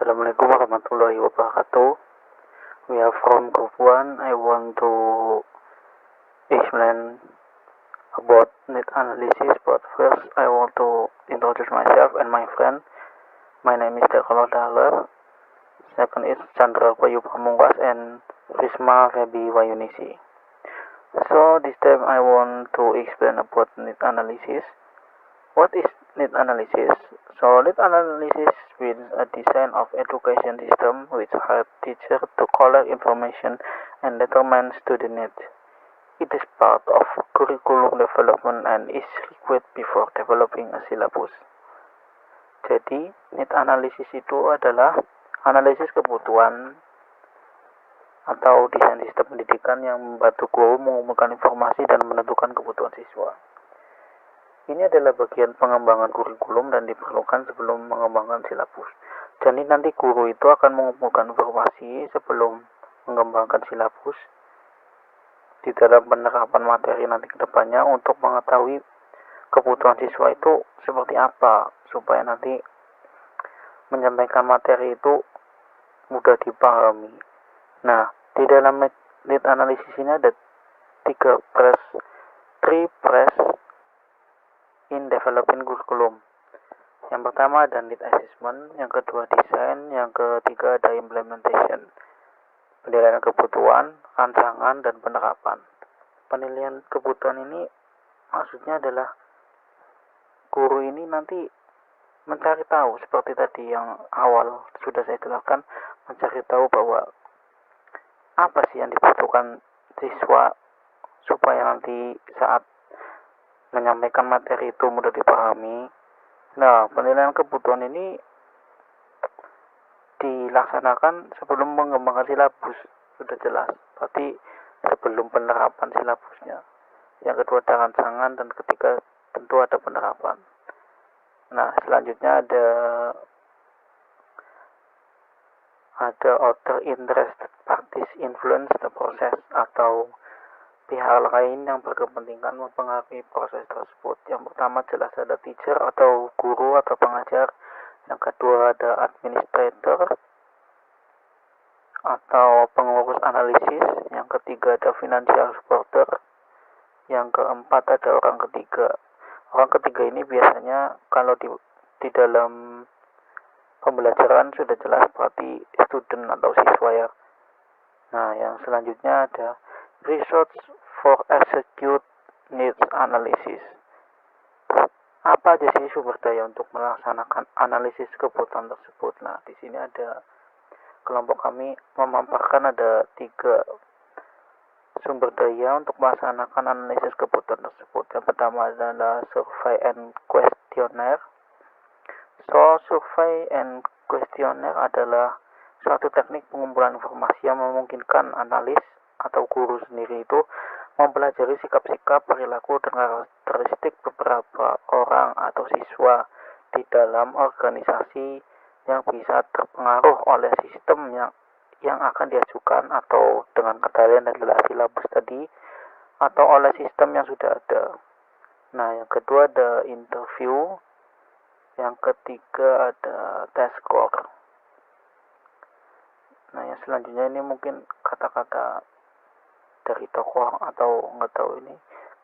Assalamualaikum warahmatullahi wabarakatuh. We are from Group 1. I want to explain about need analysis, but first I want to introduce myself and my friend. My name is Dekolo Daler. Second is Chandra Bayu Pamungkas and Risma Febi Wayunisi. So this time I want to explain about need analysis. What is need analysis? So need analysis means a design of education system which help teachers to collect information and determine student needs. It is part of curriculum development and is required before developing a syllabus. Jadi, need analysis itu adalah analisis kebutuhan atau desain sistem pendidikan yang membantu guru mengumpulkan informasi dan menentukan kebutuhan siswa. Ini adalah bagian pengembangan kurikulum dan diperlukan sebelum mengembangkan silabus. Jadi nanti guru itu akan mengumpulkan informasi sebelum mengembangkan silabus di dalam penerapan materi nanti ke depannya untuk mengetahui kebutuhan siswa itu seperti apa supaya nanti menyampaikan materi itu mudah dipahami. Nah, di dalam need analisis ini ada 3 press in developing curriculum. Yang pertama ada need assessment, yang kedua design, yang ketiga ada implementation. Penilaian kebutuhan, rancangan, dan penerapan. Penilaian kebutuhan ini maksudnya adalah guru ini nanti mencari tahu seperti tadi yang awal sudah saya jelaskan, mencari tahu bahwa apa sih yang dibutuhkan siswa supaya nanti saat menyampaikan materi itu mudah dipahami. Nah, penilaian kebutuhan ini dilaksanakan sebelum mengembangkan silabus, sudah jelas. Berarti sebelum penerapan silabusnya. Yang kedua ada rancangan dan ketiga tentu ada penerapan. Nah, selanjutnya ada other interested parties influence the process atau pihak lain yang berkepentingan mempengaruhi proses tersebut. Yang pertama jelas ada teacher atau guru atau pengajar. Yang kedua ada administrator atau pengurus analisis. Yang ketiga ada financial supporter. Yang keempat ada orang ketiga. Orang ketiga ini biasanya kalau di dalam pembelajaran sudah jelas berarti student atau siswa ya. Nah, yang selanjutnya ada research for execute needs analysis. Apa aja sih sumber daya untuk melaksanakan analisis kebutuhan tersebut? Nah, di sini ada kelompok kami memaparkan ada 3 sumber daya untuk melaksanakan analisis kebutuhan tersebut. Yang pertama adalah survey and questionnaire. So, survey and questionnaire adalah suatu teknik pengumpulan informasi yang memungkinkan analis atau guru sendiri itu mempelajari sikap-sikap, perilaku, dan karakteristik beberapa orang atau siswa di dalam organisasi yang bisa terpengaruh oleh sistem yang akan diajukan atau dengan kata lain adalah silabus tadi atau oleh sistem yang sudah ada. Nah, yang kedua ada interview, yang ketiga ada test score. Nah, yang selanjutnya ini mungkin kata-kata dari tokoh atau nggak tahu ini.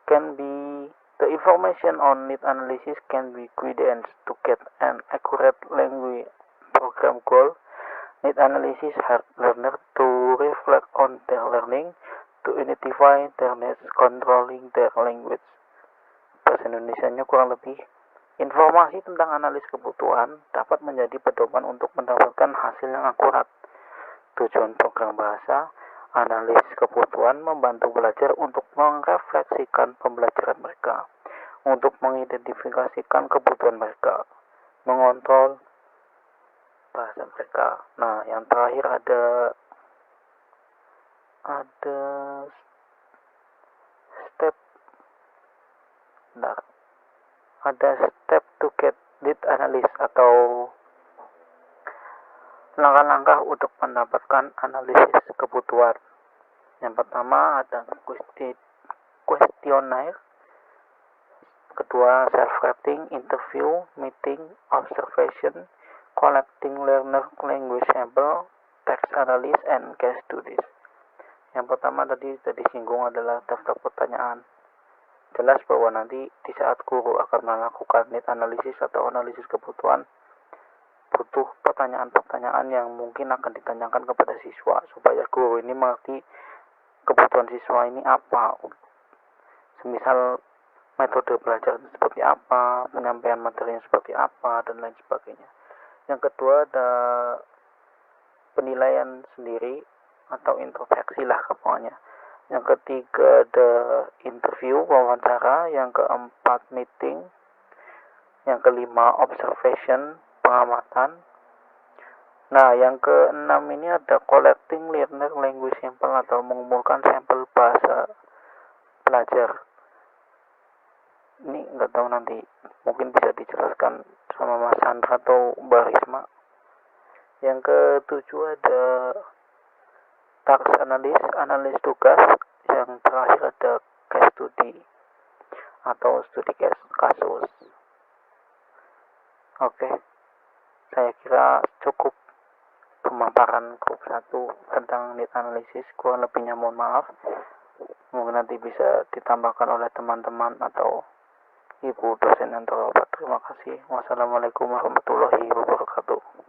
Can be the information on need analysis can be guidance to get an accurate language program goal. Need analysis help learner to reflect on their learning, to identify their needs, controlling their language. Bahasa Indonesianya kurang lebih, informasi tentang analis kebutuhan dapat menjadi pedoman untuk mendapatkan hasil yang akurat. Tujuan program bahasa analis kebutuhan membantu pelajar untuk merefleksikan pembelajaran mereka, untuk mengidentifikasikan kebutuhan mereka, mengontrol bahasa mereka. Nah, yang terakhir ada step to get need analysis atau langkah-langkah untuk mendapatkan analisis kebutuhan. Yang pertama ada questionnaire, kedua self-rating, interview, meeting, observation, collecting learner language sample, text analysis, and case studies. Yang pertama tadi sudah disinggung adalah daftar pertanyaan. Jelas bahwa nanti di saat guru akan melakukan need analisis atau analisis kebutuhan, butuh pertanyaan-pertanyaan yang mungkin akan ditanyakan kepada siswa supaya guru ini mengerti kebutuhan siswa ini apa. Semisal metode belajar seperti apa, penyampaian materinya seperti apa, dan lain sebagainya. Yang kedua ada penilaian sendiri atau introspeksi lah pokoknya. Yang ketiga ada interview, wawancara. Yang keempat meeting. Yang kelima observation, pengamatan. Nah, yang keenam ini ada collecting learner language sample atau mengumpulkan sampel bahasa pelajar. Ini nggak tahu nanti mungkin bisa dijelaskan sama Mas Sandra atau Mbak Risma. Yang ketujuh ada task analis tugas. Yang terakhir ada case study atau studi kasus. Oke, saya kira cukup pemaparan grup 1 tentang need analisis. Kurang lebihnya mohon maaf. Mungkin nanti bisa ditambahkan oleh teman-teman atau ibu dosen yang terhormat. Terima kasih. Wassalamualaikum warahmatullahi wabarakatuh.